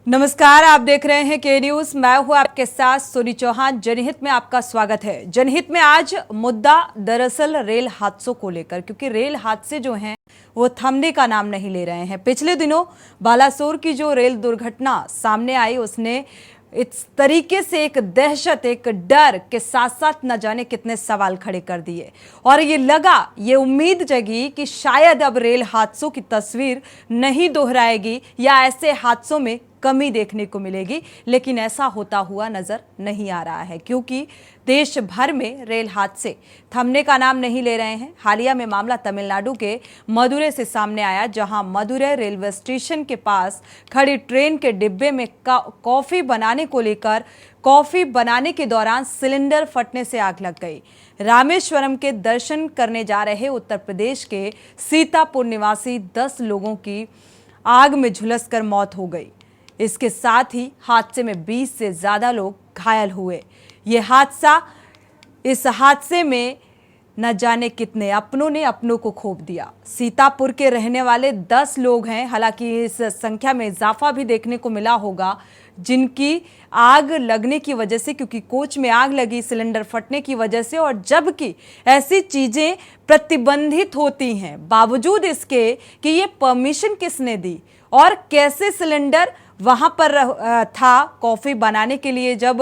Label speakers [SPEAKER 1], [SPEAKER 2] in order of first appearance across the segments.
[SPEAKER 1] नमस्कार, आप देख रहे हैं के न्यूज। मैं हूं आपके साथ सोनी चौहान। जनहित में आपका स्वागत है। जनहित में आज मुद्दा दरअसल रेल हादसों को लेकर, क्योंकि रेल हादसे जो हैं वो थमने का नाम नहीं ले रहे हैं। पिछले दिनों बालासोर की जो रेल दुर्घटना सामने आई, उसने इस तरीके से एक दहशत, एक डर के साथ साथ न जाने कितने सवाल खड़े कर दिए और ये उम्मीद जगी कि शायद अब रेल हादसों की तस्वीर नहीं दोहराएगी या ऐसे हादसों में कमी देखने को मिलेगी। लेकिन ऐसा होता हुआ नजर नहीं आ रहा है, क्योंकि देश भर में रेल हादसे थमने का नाम नहीं ले रहे हैं। हालिया में मामला तमिलनाडु के मदुरै से सामने आया, जहां मदुरै रेलवे स्टेशन के पास खड़ी ट्रेन के डिब्बे में कॉफी बनाने को लेकर कॉफी बनाने के दौरान सिलेंडर फटने से आग लग गई। रामेश्वरम के दर्शन करने जा रहे उत्तर प्रदेश के सीतापुर निवासी 10 लोगों की आग में झुलसकर मौत हो गई। इसके साथ ही हादसे में 20 से ज्यादा लोग घायल हुए। इस हादसे में न जाने कितने अपनों ने अपनों को खो दिया। सीतापुर के रहने वाले 10 लोग हैं। हालांकि इस संख्या में इजाफा भी देखने को मिला होगा, जिनकी आग लगने की वजह से, क्योंकि कोच में आग लगी सिलेंडर फटने की वजह से, और जबकि ऐसी चीजें प्रतिबंधित होती हैं, बावजूद इसके कि ये परमिशन किसने दी और कैसे सिलेंडर वहां पर था कॉफी बनाने के लिए। जब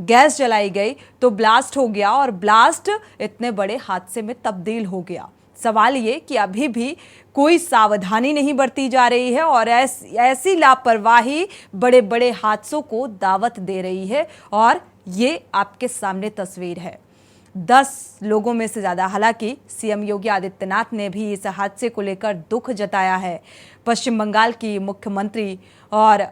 [SPEAKER 1] गैस जलाई गई तो ब्लास्ट हो गया और ब्लास्ट इतने बड़े हादसे में तब्दील हो गया। सवाल ये कि अभी भी कोई सावधानी नहीं बरती जा रही है और ऐसी लापरवाही बड़े बड़े हादसों को दावत दे रही है। और ये आपके सामने तस्वीर है 10 लोगों में से ज्यादा। हालांकि सीएम योगी आदित्यनाथ ने भी इस हादसे को लेकर दुख जताया है। पश्चिम बंगाल की मुख्यमंत्री और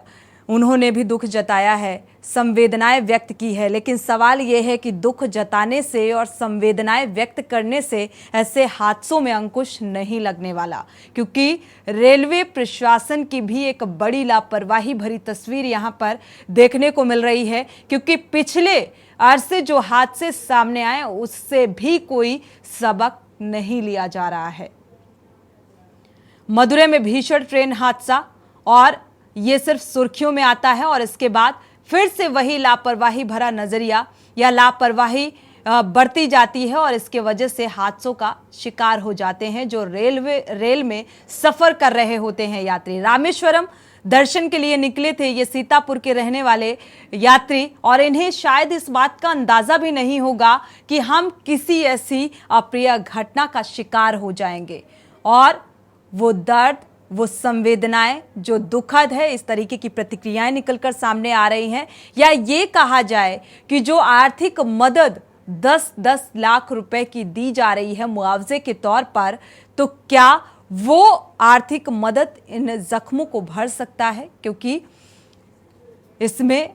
[SPEAKER 1] उन्होंने भी दुख जताया है, संवेदनाएं व्यक्त की है। लेकिन सवाल यह है कि दुख जताने से और संवेदनाएं व्यक्त करने से ऐसे हादसों में अंकुश नहीं लगने वाला, क्योंकि रेलवे प्रशासन की भी एक बड़ी लापरवाही भरी तस्वीर यहां पर देखने को मिल रही है। क्योंकि पिछले अरसे जो हादसे सामने आए उससे भी कोई सबक नहीं लिया जा रहा है। मदुरै में भीषण ट्रेन हादसा, और ये सिर्फ सुर्खियों में आता है और इसके बाद फिर से वही लापरवाही भरा नजरिया या लापरवाही बढ़ती जाती है और इसके वजह से हादसों का शिकार हो जाते हैं जो रेल में सफर कर रहे होते हैं यात्री। रामेश्वरम दर्शन के लिए निकले थे ये सीतापुर के रहने वाले यात्री, और इन्हें शायद इस बात का अंदाजा भी नहीं होगा कि हम किसी ऐसी अप्रिय घटना का शिकार हो जाएंगे। और वो दर्द, वो संवेदनाएं जो दुखद है, इस तरीके की प्रतिक्रियाएं निकलकर सामने आ रही हैं। या ये कहा जाए कि जो आर्थिक मदद 10-10 लाख रुपए की दी जा रही है मुआवजे के तौर पर, तो क्या वो आर्थिक मदद इन जख्मों को भर सकता है? क्योंकि इसमें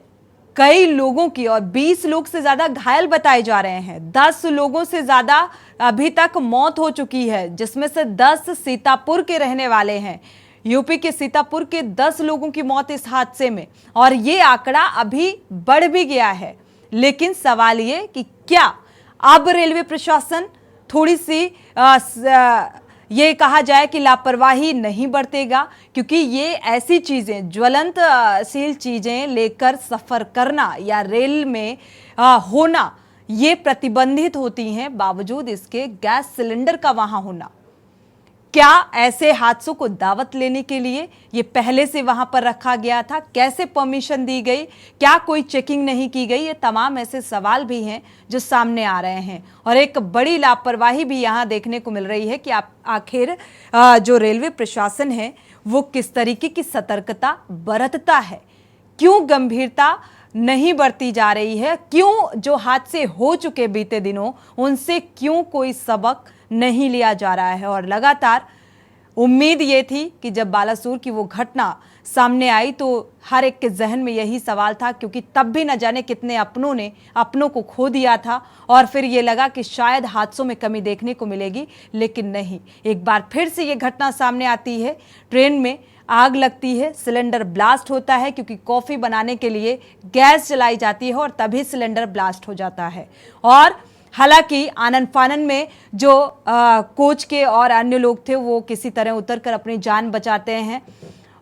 [SPEAKER 1] कई लोगों की, और 20 लोग से ज्यादा घायल बताए जा रहे हैं, 10 लोगों से ज्यादा अभी तक मौत हो चुकी है, जिसमें से 10 सीतापुर के रहने वाले हैं। यूपी के सीतापुर के 10 लोगों की मौत इस हादसे में, और ये आंकड़ा अभी बढ़ भी गया है। लेकिन सवाल ये कि क्या अब रेलवे प्रशासन थोड़ी सी ये कहा जाए कि लापरवाही नहीं बरतेगा? क्योंकि ये ऐसी चीजें, ज्वलंतशील चीजें लेकर सफर करना या रेल में होना, ये प्रतिबंधित होती हैं, बावजूद इसके गैस सिलेंडर का वहां होना। क्या ऐसे हादसों को दावत लेने के लिए ये पहले से वहां पर रखा गया था? कैसे परमिशन दी गई? क्या कोई चेकिंग नहीं की गई? ये तमाम ऐसे सवाल भी हैं जो सामने आ रहे हैं, और एक बड़ी लापरवाही भी यहां देखने को मिल रही है कि आखिर जो रेलवे प्रशासन है वो किस तरीके की सतर्कता बरतता है, क्यों गंभीरता नहीं बरती जा रही है, क्यों जो हादसे हो चुके बीते दिनों उनसे क्यों कोई सबक नहीं लिया जा रहा है। और लगातार उम्मीद ये थी कि जब बालासोर की वो घटना सामने आई तो हर एक के जहन में यही सवाल था, क्योंकि तब भी न जाने कितने अपनों ने अपनों को खो दिया था, और फिर ये लगा कि शायद हादसों में कमी देखने को मिलेगी। लेकिन नहीं, एक बार फिर से ये घटना सामने आती है। ट्रेन में आग लगती है, सिलेंडर ब्लास्ट होता है, क्योंकि कॉफी बनाने के लिए गैस जलाई जाती है और तभी सिलेंडर ब्लास्ट हो जाता है। और हालांकि आनन फानन में जो कोच के और अन्य लोग थे वो किसी तरह उतरकर अपनी जान बचाते हैं,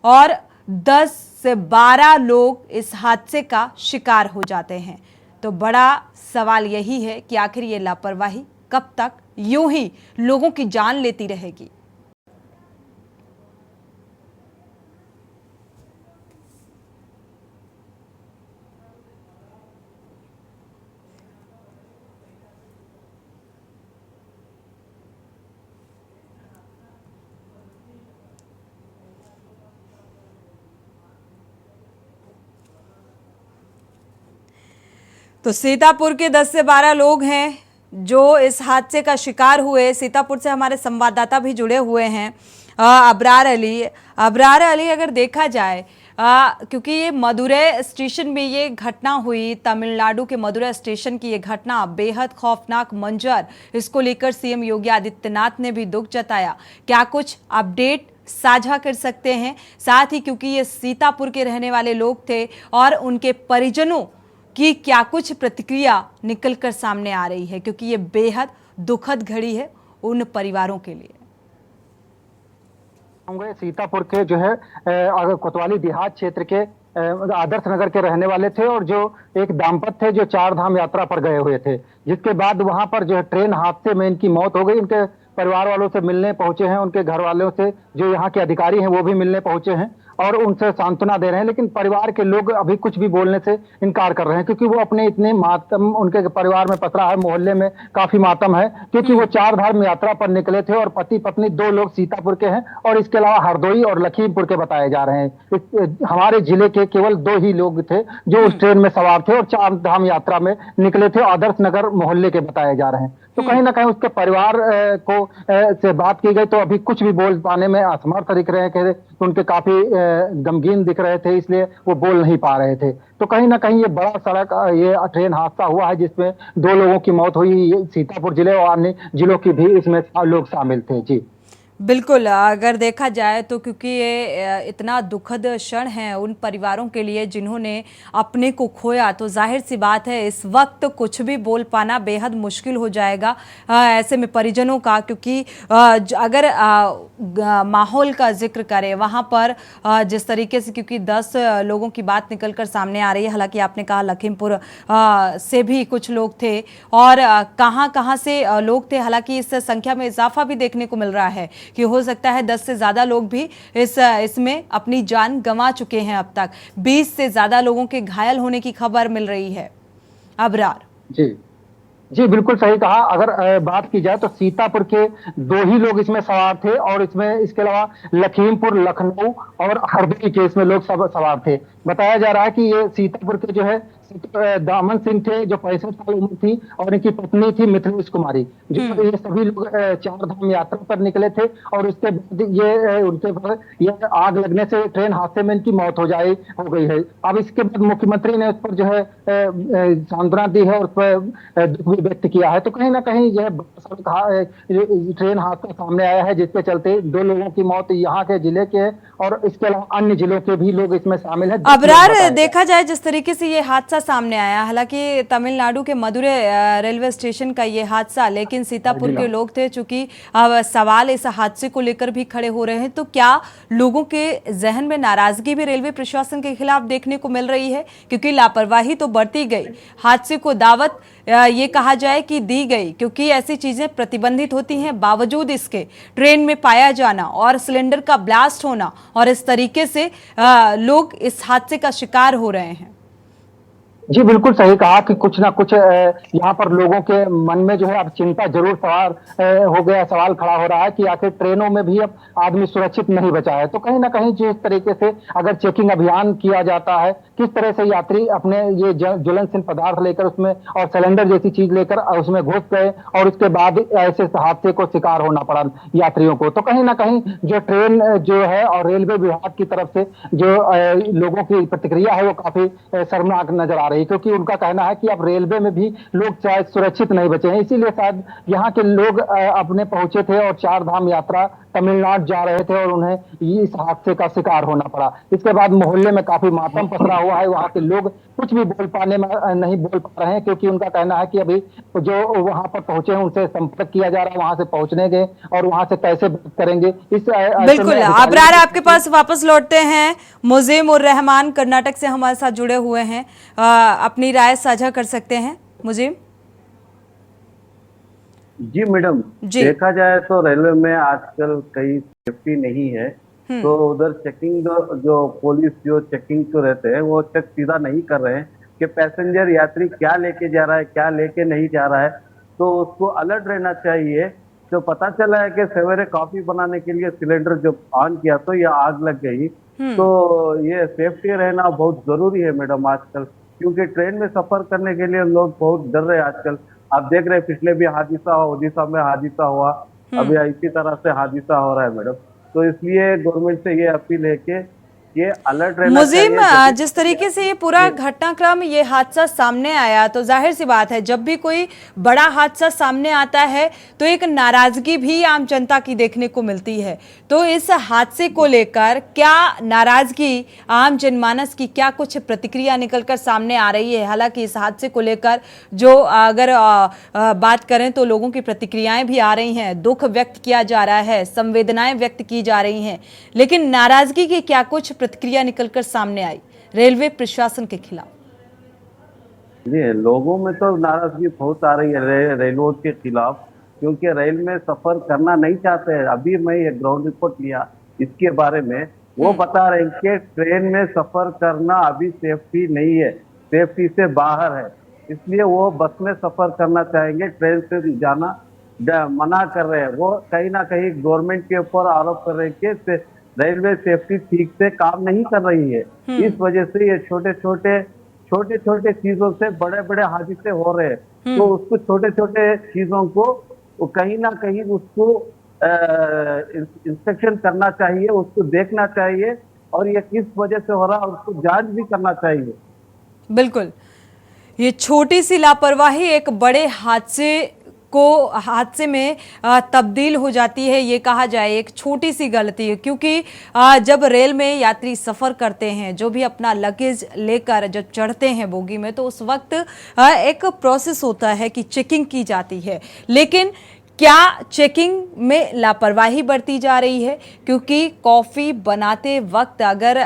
[SPEAKER 1] और 10 से 12 लोग इस हादसे का शिकार हो जाते हैं। तो बड़ा सवाल यही है कि आखिर ये लापरवाही कब तक यूं ही लोगों की जान लेती रहेगी। तो सीतापुर के 10 से 12 लोग हैं जो इस हादसे का शिकार हुए। सीतापुर से हमारे संवाददाता भी जुड़े हुए हैं, अबरार अली। अबरार अली, अगर देखा जाए क्योंकि ये मदुरै स्टेशन में ये घटना हुई, तमिलनाडु के मदुरै स्टेशन की ये घटना बेहद खौफनाक मंजर, इसको लेकर सीएम योगी आदित्यनाथ ने भी दुख जताया। क्या कुछ अपडेट साझा कर सकते हैं? साथ ही क्योंकि ये सीतापुर के रहने वाले लोग थे और उनके परिजनों कि क्या कुछ प्रतिक्रिया निकलकर सामने आ रही है, क्योंकि ये बेहद दुखद घड़ी है उन परिवारों के लिए।
[SPEAKER 2] सीतापुर के जो है कोतवाली देहात क्षेत्र के आदर्श नगर के रहने वाले थे और जो एक दाम्पत्य थे जो 4 धाम यात्रा पर गए हुए थे, जिसके बाद वहां पर जो है ट्रेन हादसे में इनकी मौत हो गई। उनके परिवार वालों से मिलने पहुंचे हैं, उनके घर वालों से जो यहाँ के अधिकारी हैं वो भी मिलने पहुंचे हैं और उनसे सांत्वना दे रहे हैं, लेकिन परिवार के लोग अभी कुछ भी बोलने से इनकार कर रहे हैं क्योंकि वो अपने इतने मातम उनके परिवार में पसरा है, मोहल्ले में काफी मातम है क्योंकि वो 4 धाम यात्रा पर निकले थे और पति पत्नी 2 लोग सीतापुर के हैं और इसके अलावा हरदोई और लखीमपुर के बताए जा रहे हैं। हमारे जिले के केवल 2 ही लोग थे जो उस ट्रेन में सवार थे और 4 धाम यात्रा में निकले थे, आदर्श नगर मोहल्ले के बताए जा रहे हैं। तो कहीं ना कहीं उसके परिवार को से बात की गई तो अभी कुछ भी बोल पाने में असमर्थ दिख रहे हैं, उनके काफी गमगीन दिख रहे थे, इसलिए वो बोल नहीं पा रहे थे। तो कहीं ना कहीं ये बड़ा सड़क ये ट्रेन हादसा हुआ है जिसमें 2 लोगों की मौत हुई। सीतापुर जिले और अन्य जिलों की भी इसमें लोग शामिल थे। जी
[SPEAKER 1] बिल्कुल, अगर देखा जाए तो क्योंकि ये इतना दुखद क्षण है उन परिवारों के लिए जिन्होंने अपने को खोया, तो जाहिर सी बात है इस वक्त कुछ भी बोल पाना बेहद मुश्किल हो जाएगा ऐसे में परिजनों का, क्योंकि अगर माहौल का जिक्र करें वहाँ पर जिस तरीके से, क्योंकि 10 लोगों की बात निकलकर सामने आ रही है, हालांकि आपने कहा लखीमपुर से भी कुछ लोग थे और कहाँ कहाँ से लोग थे, हालांकि इस संख्या में इजाफा भी देखने को मिल रहा है कि हो सकता है 10 से ज्यादा लोग भी इसमें अपनी जान गंवा चुके हैं। अब तक 20 से ज्यादा लोगों के घायल होने की खबर मिल रही है। अबरार
[SPEAKER 2] जी बिल्कुल सही कहा। अगर बात की जाए तो सीतापुर के 2 ही लोग इसमें सवार थे और इसमें इसके अलावा लखीमपुर, लखनऊ और हरदोई के इसमें लोग सब सवार थे। बताया जा रहा है कि ये सीतापुर के जो है दामन सिंह थे जो 65 साल उम्र थी और इनकी पत्नी थी मिथिलेश कुमारी, जो ये सभी लोग 4 धाम यात्रा पर निकले थे और उसके बाद ये उनके पर ये आग लगने से ट्रेन हादसे में इनकी मौत हो गई है। अब इसके बाद मुख्यमंत्री ने उस पर जो है सांत्वना दी है और उस पर दुख भी व्यक्त किया है। तो कहीं ना कहीं यह ट्रेन हादसा सामने आया है जिसके चलते 2 लोगों की मौत यहाँ के जिले के और इसके अलावा अन्य जिलों के भी लोग इसमें शामिल है।
[SPEAKER 1] अबरार, देखा जाए जिस तरीके से ये हादसा सामने आया, हालांकि तमिलनाडु के मदुरै रेलवे स्टेशन का ये हादसा, लेकिन सीतापुर के लोग थे, चूंकि सवाल इस हादसे को लेकर भी खड़े हो रहे हैं, तो क्या लोगों के जहन में नाराजगी भी रेलवे प्रशासन के खिलाफ देखने को मिल रही है? क्योंकि लापरवाही तो बढ़ती गई, हादसे को दावत ये कहा जाए कि दी गई, क्योंकि ऐसी चीजें प्रतिबंधित होती हैं, बावजूद इसके ट्रेन में पाया जाना और सिलेंडर का ब्लास्ट होना और इस तरीके से लोग इस हादसे का शिकार हो रहे हैं।
[SPEAKER 2] जी बिल्कुल सही कहा कि कुछ ना कुछ यहाँ पर लोगों के मन में जो है अब चिंता जरूर हो गया, सवाल खड़ा हो रहा है कि आखिर ट्रेनों में भी अब आदमी सुरक्षित नहीं बचा है। तो कहीं ना कहीं जिस तरीके से अगर चेकिंग अभियान किया जाता है, किस तरह से यात्री अपने ये ज्वलनशील पदार्थ लेकर उसमें और सिलेंडर जैसी चीज लेकर उसमें घुस गए और उसके बाद ऐसे हादसे को शिकार होना पड़ा यात्रियों को। तो कहीं ना कहीं जो ट्रेन जो है और रेलवे विभाग की तरफ से जो लोगों की प्रतिक्रिया है वो काफी शर्मनाक नजर आ रही है, क्योंकि उनका कहना है कि अब रेलवे में भी लोग शायद सुरक्षित नहीं बचे हैं, इसीलिए शायद यहाँ के लोग अपने पहुंचे थे और 4 धाम यात्रा तमिलनाडु जा रहे थे और उन्हें इस हादसे का शिकार होना पड़ा। इसके बाद मोहल्ले में काफी मातम पसरा हुआ हुआ है। वहाँ के लोग कुछ भी नहीं बोल पा रहे हैं, क्योंकि उनका कहना है कि अभी जो वहाँ पर पहुंचे हैं उनसे संपर्क किया जा रहा है, वहां से पहुंचने के और वहां से कैसे बात करेंगे। इस ऐसे में
[SPEAKER 1] बिल्कुल, अबरार आपके पास वापस लौटते हैं। मुजीम उर रहमान कर्नाटक से हमारे साथ जुड़े हुए हैं, अपनी राय साझा कर सकते हैं मुजीम।
[SPEAKER 3] जी मैडम,
[SPEAKER 1] जी।
[SPEAKER 3] देखा जाए तो रेलवे में आजकल कई सेफ्टी नहीं है, तो उधर चेकिंग जो पुलिस जो चेकिंग तो रहते हैं वो चेक सीधा नहीं कर रहे हैं कि पैसेंजर यात्री क्या लेके जा रहा है क्या लेके नहीं जा रहा है, तो उसको अलर्ट रहना चाहिए। तो पता चला है कि सवेरे कॉफी बनाने के लिए सिलेंडर जब ऑन किया तो ये आग लग गई। तो ये सेफ्टी रहना बहुत जरूरी है मैडम आजकल, क्योंकि ट्रेन में सफर करने के लिए लोग बहुत डर रहे हैं आजकल। आप देख रहे हैं पिछले भी हादसा हुआ, ओडिशा में हादसा हुआ, अभी इसी तरह से हादसा हो रहा है मैडम। तो इसलिए गवर्नमेंट से ये अपील है कि ये अलर्ट रहना
[SPEAKER 1] मुजीम,
[SPEAKER 3] चाहिए।
[SPEAKER 1] जिस तरीके से ये पूरा घटनाक्रम, ये हादसा सामने आया, तो जाहिर सी बात है जब भी कोई बड़ा हादसा सामने आता है तो एक नाराजगी भी आम जनता की देखने को मिलती है। तो इस हादसे को लेकर क्या नाराजगी आम जनमानस की, क्या कुछ प्रतिक्रिया निकलकर सामने आ रही है? हालांकि इस हादसे को लेकर जो अगर बात करें तो लोगों की प्रतिक्रियाएं भी आ रही हैं, दुख व्यक्त किया जा रहा है, संवेदनाएं व्यक्त की जा रही हैं, लेकिन नाराजगी की क्या कुछ प्रतिक्रिया निकलकर सामने आई रेलवे प्रशासन के खिलाफ?
[SPEAKER 3] जी, लोगों में तो नाराजगी बहुत आ रही है रेलवे के खिलाफ, क्योंकि रेल में सफर करना नहीं चाहते हैं। अभी मैं ये ग्राउंड रिपोर्ट लिया इसके बारे में, वो बता रहे हैं कि ट्रेन में सफर करना अभी सेफ्टी नहीं है, सेफ्टी से बाहर है, इसलिए वो बस में सफर करना चाहेंगे, ट्रेन से जाना मना कर रहे हैं। वो कहीं ना कहीं गवर्नमेंट के ऊपर आरोप कर रहे हैं कि रेलवे सेफ्टी ठीक से काम नहीं कर रही है। इस वजह से ये छोटे छोटे चीजों से बड़े बड़े हादसे हो रहे हैं। तो उसको छोटे छोटे चीजों को कहीं ना कहीं उसको इंस्पेक्शन करना चाहिए, उसको देखना चाहिए, और ये किस वजह से हो रहा है उसको जांच भी करना चाहिए।
[SPEAKER 1] बिल्कुल, ये छोटी सी लापरवाही एक बड़े हादसे में तब्दील हो जाती है, ये कहा जाए एक छोटी सी गलती है। क्योंकि जब रेल में यात्री सफ़र करते हैं, जो भी अपना लगेज लेकर जब चढ़ते हैं बोगी में, तो उस वक्त एक प्रोसेस होता है कि चेकिंग की जाती है, लेकिन क्या चेकिंग में लापरवाही बरती जा रही है? क्योंकि कॉफ़ी बनाते वक्त अगर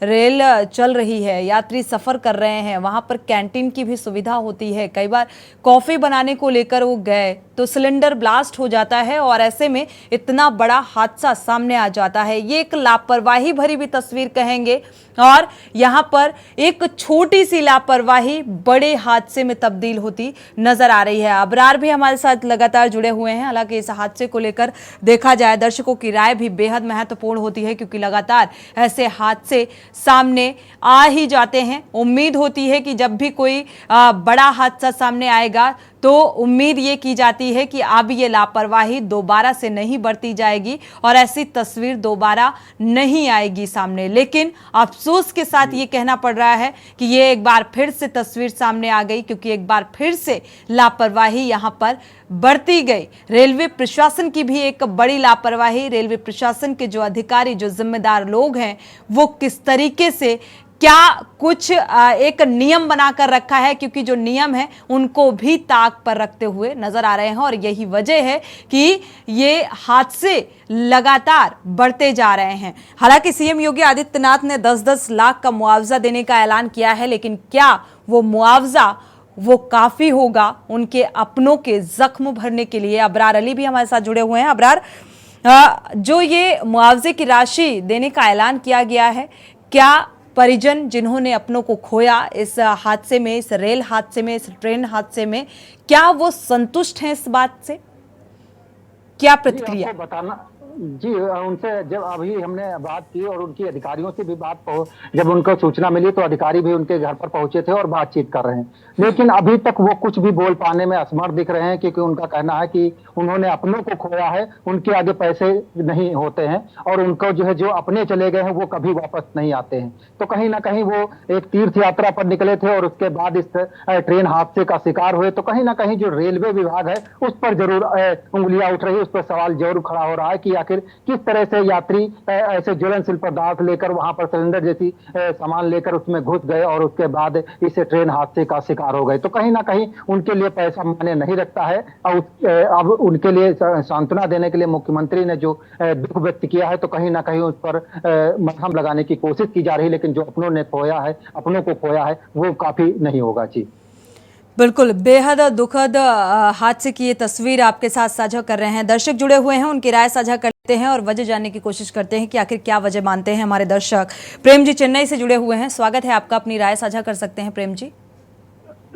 [SPEAKER 1] रेल चल रही है, यात्री सफ़र कर रहे हैं, वहाँ पर कैंटीन की भी सुविधा होती है। कई बार कॉफ़ी बनाने को लेकर वो गए तो सिलेंडर ब्लास्ट हो जाता है और ऐसे में इतना बड़ा हादसा सामने आ जाता है। ये एक लापरवाही भरी भी तस्वीर कहेंगे, और यहाँ पर एक छोटी सी लापरवाही बड़े हादसे में तब्दील होती नजर आ रही है। अबरार भी हमारे साथ लगातार जुड़े हुए हैं। हालांकि इस हादसे को लेकर देखा जाए, दर्शकों की राय भी बेहद महत्वपूर्ण होती है, क्योंकि लगातार ऐसे हादसे सामने आ ही जाते हैं। उम्मीद होती है कि जब भी कोई बड़ा हादसा सामने आएगा तो उम्मीद ये की जाती है कि अब ये लापरवाही दोबारा से नहीं बरती जाएगी और ऐसी तस्वीर दोबारा नहीं आएगी सामने। लेकिन अफसोस के साथ ये कहना पड़ रहा है कि ये एक बार फिर से तस्वीर सामने आ गई, क्योंकि एक बार फिर से लापरवाही यहां पर बढ़ती गई। रेलवे प्रशासन की भी एक बड़ी लापरवाही, रेलवे प्रशासन के जो अधिकारी, जो जिम्मेदार लोग हैं, वो किस तरीके से क्या कुछ एक नियम बनाकर रखा है, क्योंकि जो नियम है उनको भी ताक पर रखते हुए नजर आ रहे हैं, और यही वजह है कि ये हादसे लगातार बढ़ते जा रहे हैं। हालांकि सीएम योगी आदित्यनाथ ने 10-10 लाख का मुआवजा देने का ऐलान किया है, लेकिन क्या वो मुआवजा वो काफी होगा उनके अपनों के जख्म भरने के लिए? अबरार अली भी हमारे साथ जुड़े हुए हैं। अबरार, जो ये मुआवजे की राशि देने का ऐलान किया गया है, क्या परिजन जिन्होंने अपनों को खोया इस हादसे में, इस रेल हादसे में, इस ट्रेन हादसे में, क्या वो संतुष्ट हैं इस बात से? क्या प्रतिक्रिया?
[SPEAKER 2] बताना जी, उनसे जब अभी हमने बात की और उनकी अधिकारियों से भी जब उनको सूचना मिली तो अधिकारी भी उनके घर पर पहुंचे थे और बातचीत कर रहे हैं, लेकिन अभी तक वो कुछ भी बोल पाने में असमर्थ दिख रहे हैं, क्योंकि उनका कहना है कि उन्होंने अपनों को खोया है, उनके आगे पैसे नहीं होते हैं, और उनको जो अपने चले गए हैं वो कभी वापस नहीं आते हैं। तो कहीं ना कहीं वो एक तीर्थ यात्रा पर निकले थे और उसके बाद इस ट्रेन हादसे का शिकार हुए, तो कहीं ना कहीं जो रेलवे विभाग है उस पर जरूर उंगलियां उठ रही है, उस पर सवाल जरूर खड़ा हो रहा है कि आखिर किस तरह से यात्री ऐसे ज्वलनशील पदार्थ लेकर वहां पर सिलेंडर जैसी सामान लेकर उसमें घुस गए और उसके बाद इस ट्रेन हादसे का शिकार हो गए। तो कहीं ना कहीं उनके लिए पैसा मायने नहीं रखता है। और अब उनके लिए सांत्वना देने के लिए मुख्यमंत्री ने जो दुख व्यक्त किया है, तो कहीं ना कहीं उस पर मरहम लगाने की कोशिश की जा रही है, लेकिन जो अपनों ने खोया है, अपनों को खोया है, वो काफी नहीं होगा। जी
[SPEAKER 1] बिल्कुल, बेहद दुखद हादसे की ये तस्वीर आपके साथ साझा कर रहे हैं। दर्शक जुड़े हुए हैं, उनकी राय साझा करते हैं और वजह जानने की कोशिश करते हैं कि आखिर क्या वजह मानते हैं हमारे दर्शक। प्रेम जी चेन्नई से जुड़े हुए हैं, स्वागत है आपका, अपनी राय साझा कर सकते हैं प्रेम जी।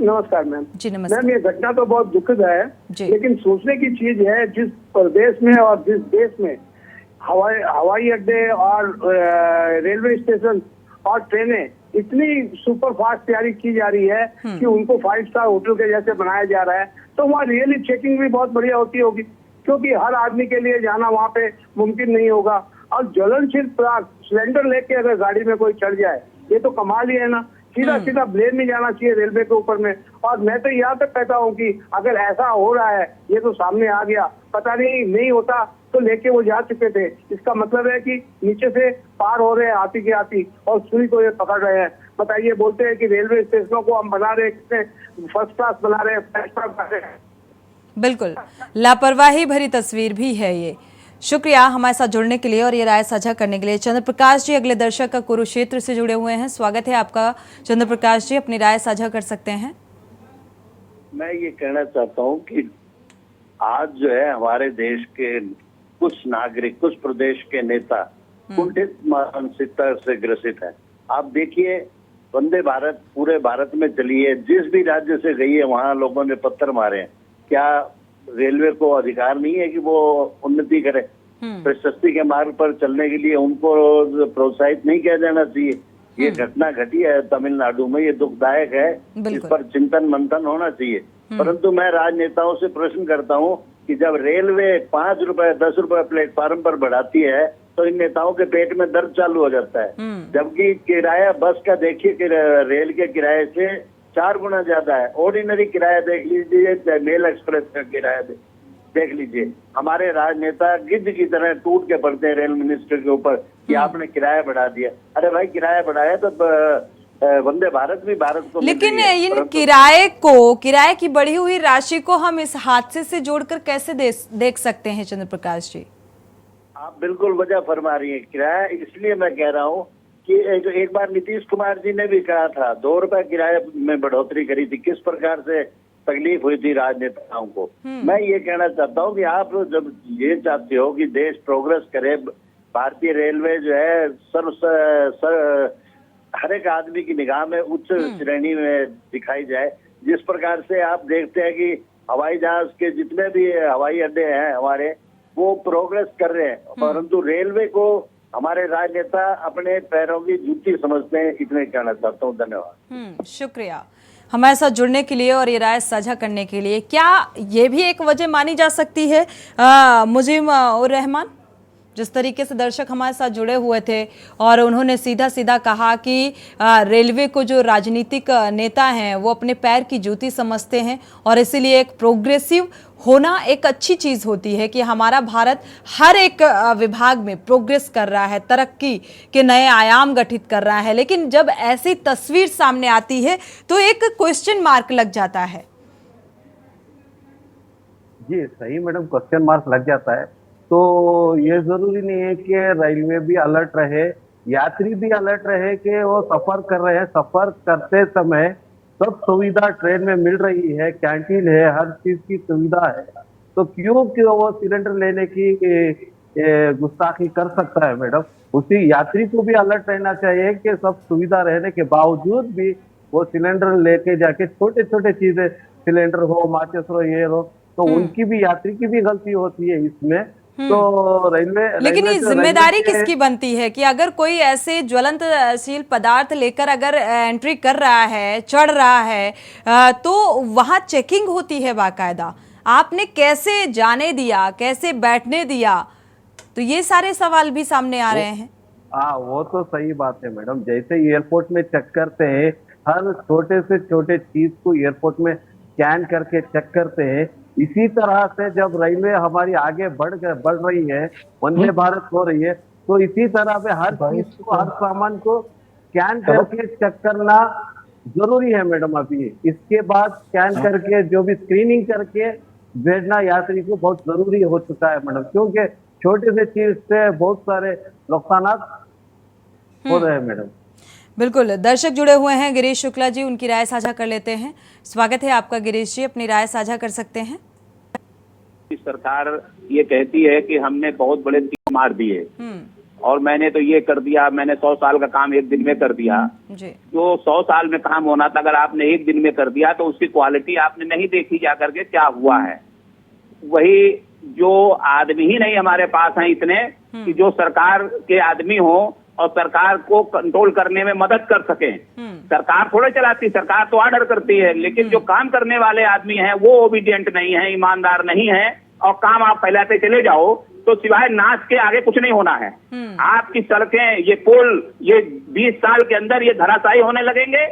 [SPEAKER 4] नमस्कार मैम।
[SPEAKER 1] जी नमस्कार
[SPEAKER 4] मैम, ये घटना तो बहुत दुखद है,
[SPEAKER 1] जी।
[SPEAKER 4] लेकिन सोचने की चीज है, जिस प्रदेश में और जिस देश में हवाई अड्डे और रेलवे स्टेशन और ट्रेनें इतनी सुपर फास्ट तैयारी की जा रही है कि उनको 5 स्टार होटल के जैसे बनाया जा रहा है, तो वहाँ रियली चेकिंग भी बहुत बढ़िया होती होगी, क्योंकि हर आदमी के लिए जाना वहाँ पे मुमकिन नहीं होगा। और ज्वलनशील पदार्थ सिलेंडर लेके अगर गाड़ी में कोई चढ़ जाए, ये तो कमाल ही है ना। सीधा सीधा ब्लेम नहीं जाना चाहिए रेलवे के ऊपर में। और मैं तो यहाँ तक कहता हूँ कि अगर ऐसा हो रहा है, ये तो सामने आ गया, पता नहीं होता तो लेके वो जा चुके थे। इसका मतलब है कि नीचे से पार हो रहे हैं आती के आती और सुई को ये पकड़ रहे हैं। बताइए, बोलते हैं कि रेलवे स्टेशनों को हम बना रहे हैं, फर्स्ट क्लास बना रहे हैं, 5 स्टार बना रहे हैं।
[SPEAKER 1] बिल्कुल लापरवाही भरी तस्वीर भी है ये। शुक्रिया हमारे साथ जुड़ने के लिए और ये राय साझा करने के लिए। चंद्र प्रकाश जी अगले दर्शक का कुरुक्षेत्र से जुड़े हुए हैं, स्वागत है आपका चंद्र प्रकाश जी, अपनी राय साझा कर सकते हैं।
[SPEAKER 5] मैं ये कहना चाहता हूँ कि आज जो है हमारे देश के कुछ नागरिक, कुछ प्रदेश के नेता कुंठित मानसिकता से ग्रसित है। आप देखिए, वंदे भारत पूरे भारत में चली है, जिस भी राज्य से गई है वहां लोगों ने पत्थर मारे हैं। क्या रेलवे को अधिकार नहीं है कि वो उन्नति करे? प्रशस्ति के मार्ग पर चलने के लिए उनको प्रोत्साहित नहीं किया जाना चाहिए? ये घटना घटी है तमिलनाडु में, ये दुखदायक है, इस पर चिंतन मंथन होना चाहिए। परंतु मैं राजनेताओं से प्रश्न करता हूँ कि जब रेलवे 5 रुपए 10 रुपए प्लेटफार्म पर बढ़ाती है तो इन नेताओं के पेट में दर्द चालू हो जाता है, जबकि किराया बस का देखिए कि रेल के किराए से 4 गुना ज्यादा है। ऑर्डिनरी किराया देख लीजिए, मेल एक्सप्रेस का किराया देख लीजिए। हमारे राजनेता गिद्ध की तरह टूट के पड़ते हैं रेल मिनिस्टर के ऊपर कि आपने किराया बढ़ा दिया। अरे भाई, किराया बढ़ाया तो वंदे भारत भी भारत को,
[SPEAKER 1] लेकिन इन किराए की बढ़ी हुई राशि को हम इस हादसे से जोड़कर कैसे देख सकते हैं चंद्र प्रकाश जी?
[SPEAKER 5] आप बिल्कुल वजह फरमा रही है किराया। इसलिए मैं कह रहा हूँ कि एक बार नीतीश कुमार जी ने भी कहा था 2 रुपए किराए में बढ़ोतरी करी थी, किस प्रकार से तकलीफ हुई थी राजनेताओं को। मैं ये कहना चाहता हूँ कि आप जब ये चाहते हो कि देश प्रोग्रेस करे, भारतीय रेलवे जो है हर एक आदमी की निगाह में उच्च श्रेणी में दिखाई जाए, जिस प्रकार से आप देखते हैं कि हवाई जहाज के जितने भी हवाई अड्डे हैं हमारे, वो प्रोग्रेस कर रहे हैं, परंतु रेलवे को हमारे राजनेता अपने पैरों की जूती समझते हैं। इतने कहना चाहता हूँ, धन्यवाद।
[SPEAKER 1] शुक्रिया हमारे साथ जुड़ने के लिए और ये राय साझा करने के लिए। क्या ये भी एक वजह मानी जा सकती है मुजीब उर रहमान, जिस तरीके से दर्शक हमारे साथ जुड़े हुए थे और उन्होंने सीधा सीधा कहा कि रेलवे को जो राजनीतिक नेता हैं वो अपने पैर की जूती समझते हैं और इसीलिए एक प्रोग्रेसिव होना एक अच्छी चीज़ होती है कि हमारा भारत हर एक विभाग में प्रोग्रेस कर रहा है, तरक्की के नए आयाम गठित कर रहा है। लेकिन जब ऐसी तस्वीर सामने आती है तो एक क्वेश्चन मार्क लग जाता है।
[SPEAKER 3] जी सही मैडम, क्वेश्चन मार्क लग जाता है। तो ये जरूरी नहीं है कि रेलवे भी अलर्ट रहे, यात्री भी अलर्ट रहे कि वो सफर कर रहे हैं, सफर करते समय सब सुविधा ट्रेन में मिल रही है, कैंटीन है, हर चीज की सुविधा है, तो क्यों वो सिलेंडर लेने की गुस्ताखी कर सकता है मैडम? उसी यात्री को भी अलर्ट रहना चाहिए कि सब सुविधा रहने के बावजूद भी वो सिलेंडर लेके जाके छोटे छोटे चीजें, सिलेंडर हो, माचिस हो, ये हो, तो उनकी भी, यात्री की भी गलती होती है इसमें। तो रेलवे,
[SPEAKER 1] लेकिन ये जिम्मेदारी किसकी बनती है कि अगर कोई ऐसे ज्वलनशील पदार्थ लेकर अगर एंट्री कर रहा है, चढ़ रहा है, तो वहां चेकिंग होती है बाकायदा। आपने कैसे जाने दिया, कैसे बैठने दिया? तो ये सारे सवाल भी सामने आ रहे हैं।
[SPEAKER 3] हाँ, वो तो सही बात है मैडम। जैसे एयरपोर्ट में चेक करते हैं, हर छोटे से छोटे चीज को एयरपोर्ट में स्कैन करके चेक करते हैं, इसी तरह से जब रेलवे हमारी आगे बढ़ रही है, वंदे भारत हो रही है, तो इसी तरह पे हर चीज को, हर सामान को स्कैन करके चेक करना जरूरी है मैडम। अभी इसके बाद स्कैन करके जो भी स्क्रीनिंग करके भेजना यात्री को बहुत जरूरी हो चुका है मैडम, क्योंकि छोटे से चीज से बहुत सारे नुकसान हो रहे हैं मैडम।
[SPEAKER 1] बिल्कुल, दर्शक जुड़े हुए हैं गिरीश शुक्ला जी, उनकी राय साझा कर लेते हैं। स्वागत है आपका गिरीश जी, अपनी राय साझा कर सकते हैं।
[SPEAKER 6] सरकार ये कहती है कि हमने बहुत बड़े तीर मार दिए और मैंने तो ये कर दिया, मैंने 100 साल का काम एक दिन में कर दिया
[SPEAKER 1] जी।
[SPEAKER 6] जो 100 साल में काम होना था, अगर आपने एक दिन में कर दिया तो उसकी क्वालिटी आपने नहीं देखी जा करके क्या हुआ है। वही जो आदमी ही नहीं हमारे पास हैं इतने कि जो सरकार के आदमी हो और सरकार को कंट्रोल करने में मदद कर सके। सरकार थोड़े चलाती, सरकार तो ऑर्डर करती है, लेकिन जो काम करने वाले आदमी हैं वो ओबीडियंट नहीं है, ईमानदार नहीं है और काम आप फैलाते चले जाओ तो सिवाय नाश के आगे कुछ नहीं होना है। आपकी सड़कें, ये पुल, ये 20 साल के अंदर ये धराशायी होने लगेंगे,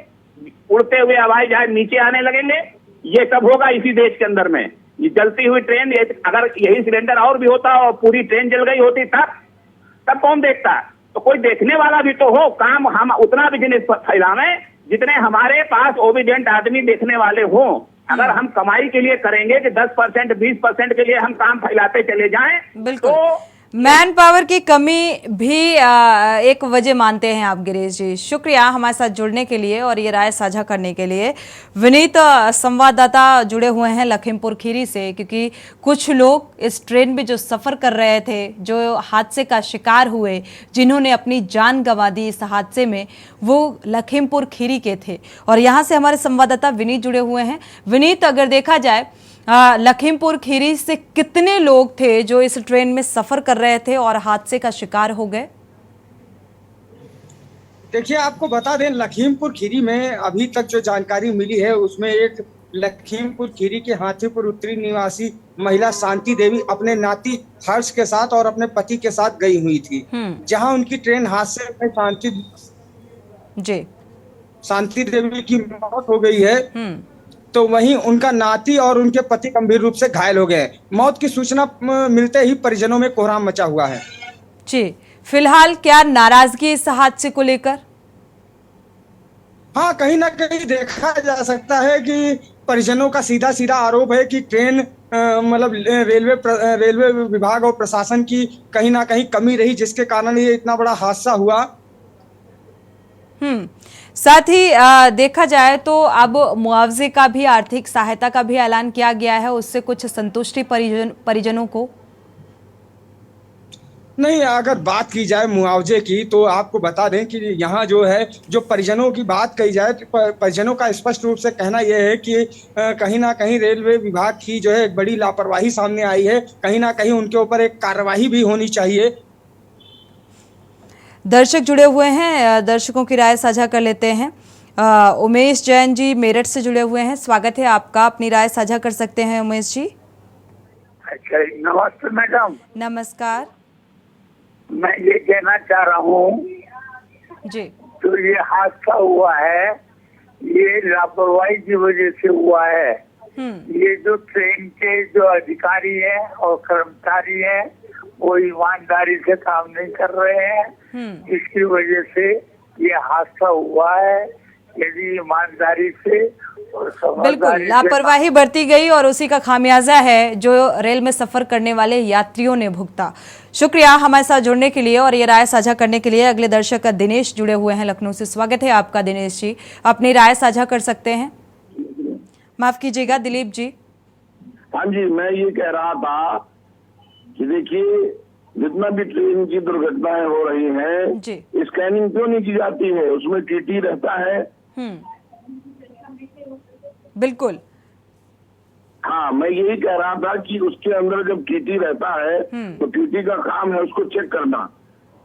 [SPEAKER 6] उड़ते हुए हवाई जहाज नीचे आने लगेंगे। ये सब होगा इसी देश के अंदर में। ये जलती हुई ट्रेन, अगर यही सिलेंडर और भी होता और पूरी ट्रेन जल गई होती तब कौन देखता? तो कोई देखने वाला भी तो हो। काम हम उतना बिजनेस फैलावे जितने हमारे पास ओबीडियंट आदमी देखने वाले हों। अगर हम कमाई के लिए करेंगे कि 10%, 20% के लिए हम काम फैलाते चले जाएं,
[SPEAKER 1] बिल्कुल
[SPEAKER 6] तो
[SPEAKER 1] मैन पावर की कमी भी एक वजह मानते हैं आप गिरीश जी। शुक्रिया हमारे साथ जुड़ने के लिए और ये राय साझा करने के लिए। विनीत संवाददाता जुड़े हुए हैं लखीमपुर खीरी से, क्योंकि कुछ लोग इस ट्रेन में जो सफ़र कर रहे थे, जो हादसे का शिकार हुए, जिन्होंने अपनी जान गंवा दी इस हादसे में, वो लखीमपुर खीरी के थे। और यहाँ से हमारे संवाददाता विनीत जुड़े हुए हैं। विनीत, अगर देखा जाए लखीमपुर खीरी से कितने लोग थे जो इस ट्रेन में सफर कर रहे थे और हादसे का शिकार हो गए?
[SPEAKER 7] देखिए, आपको बता दें, लखीमपुर खीरी में अभी तक जो जानकारी मिली है उसमें एक लखीमपुर खीरी के हाथीपुर उत्तरी निवासी महिला शांति देवी अपने नाती हर्ष के साथ और अपने पति के साथ गई हुई थी, जहां उनकी ट्रेन हादसे में शांति देवी की मौत हो गई है। तो वहीं उनका नाती और उनके पति गंभीर रूप से घायल हो गए। मौत की सूचना मिलते ही परिजनों में कोहराम मचा हुआ है।
[SPEAKER 1] जी, फिलहाल क्या नाराजगी इस हादसे को लेकर?
[SPEAKER 7] हाँ, कहीं ना कहीं देखा जा सकता है कि परिजनों का सीधा सीधा आरोप है कि ट्रेन मतलब रेलवे विभाग और प्रशासन की कहीं ना कहीं कमी रही, जिसके कारण ये इतना बड़ा हादसा हुआ।
[SPEAKER 1] साथ ही देखा जाए तो अब मुआवजे का भी, आर्थिक सहायता का भी ऐलान किया गया है। उससे कुछ संतुष्टि परिजनों को?
[SPEAKER 7] नहीं, अगर बात की जाए मुआवजे की तो आपको बता दें कि यहाँ जो है, जो परिजनों की बात कही जाए, परिजनों का स्पष्ट रूप से कहना यह है कि कहीं ना कहीं रेलवे विभाग की जो है एक बड़ी लापरवाही सामने आई है। कहीं ना कहीं उनके ऊपर एक कार्रवाई भी होनी चाहिए।
[SPEAKER 1] दर्शक जुड़े हुए हैं, दर्शकों की राय साझा कर लेते हैं। उमेश जैन जी मेरठ से जुड़े हुए हैं, स्वागत है आपका, अपनी राय साझा कर सकते हैं उमेश जी।
[SPEAKER 4] अच्छा, नमस्ते मैडम।
[SPEAKER 1] नमस्कार।
[SPEAKER 4] मैं ये कहना चाह रहा हूँ
[SPEAKER 1] जी,
[SPEAKER 4] तो ये हादसा हुआ है, ये लापरवाही की वजह से हुआ है। ये जो ट्रेन के जो अधिकारी हैं और कर्मचारी हैं वो ईमानदारी से काम नहीं कर रहे हैं, इसकी वजह से ये हादसा हुआ है। यदि ईमानदारी से और
[SPEAKER 1] बिल्कुल लापरवाही बरती गई और उसी का खामियाजा है जो रेल में सफर करने वाले यात्रियों ने भुगता। शुक्रिया हमारे साथ जुड़ने के लिए और ये राय साझा करने के लिए। अगले दर्शक दिनेश जुड़े हुए हैं लखनऊ से, स्वागत है आपका दिनेश जी, अपनी राय साझा कर सकते हैं। माफ कीजिएगा दिलीप जी।
[SPEAKER 5] हाँ जी, मैं ये कह रहा था कि देखिए, जितना भी ट्रेन की दुर्घटनाएं हो रही हैं, स्कैनिंग क्यों नहीं की जाती है? उसमें टीटी रहता है।
[SPEAKER 1] बिल्कुल,
[SPEAKER 5] हाँ, मैं यही कह रहा था कि उसके अंदर जब टीटी रहता है तो टीटी का काम है उसको चेक करना।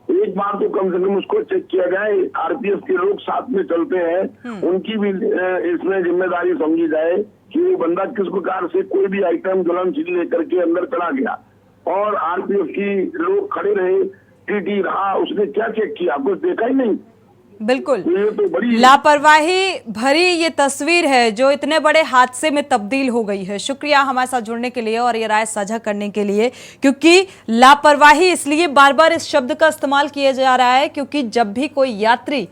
[SPEAKER 5] एक बार तो कम से कम उसको चेक किया जाए। आरपीएफ के लोग साथ में चलते हैं, उनकी भी इसमें जिम्मेदारी समझी जाए कि वो बंदा किस प्रकार से कोई भी आइटम ज्वलनशील लेकर के अंदर चला गया और आरपीएफ की लोग खड़े रहे, टीटी रहा, उसने क्या चेक किया? कुछ देखा ही नहीं।
[SPEAKER 1] बिल्कुल
[SPEAKER 4] ये तो बड़ी
[SPEAKER 1] लापरवाही भरी ये तस्वीर है जो इतने बड़े हादसे में तब्दील हो गई है। शुक्रिया हमारे साथ जुड़ने के लिए और ये राय साझा करने के लिए, क्योंकि लापरवाही इसलिए बार बार इस शब्द का इस्तेमाल किया जा रहा है क्योंकि जब भी कोई यात्री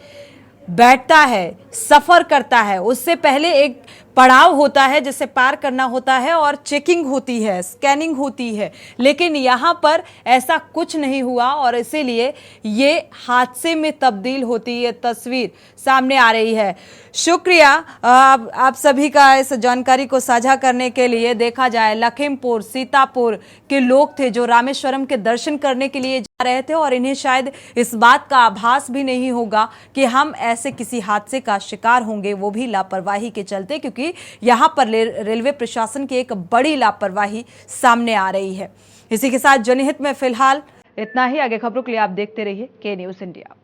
[SPEAKER 1] बैठता है, सफर करता है, उससे पहले एक पड़ाव होता है जिसे पार करना होता है और चेकिंग होती है, स्कैनिंग होती है, लेकिन यहाँ पर ऐसा कुछ नहीं हुआ और इसीलिए ये हादसे में तब्दील होती ये तस्वीर सामने आ रही है। शुक्रिया आप सभी का इस जानकारी को साझा करने के लिए। देखा जाए लखीमपुर सीतापुर के लोग थे जो रामेश्वरम के दर्शन करने के लिए जा रहे थे और इन्हें शायद इस बात का आभास भी नहीं होगा कि हम ऐसे किसी हादसे का शिकार होंगे, वो भी लापरवाही के चलते, क्योंकि यहां पर रेलवे प्रशासन की एक बड़ी लापरवाही सामने आ रही है। इसी के साथ जनहित में फिलहाल इतना ही। आगे खबरों के लिए आप देखते रहिए के न्यूज़ इंडिया।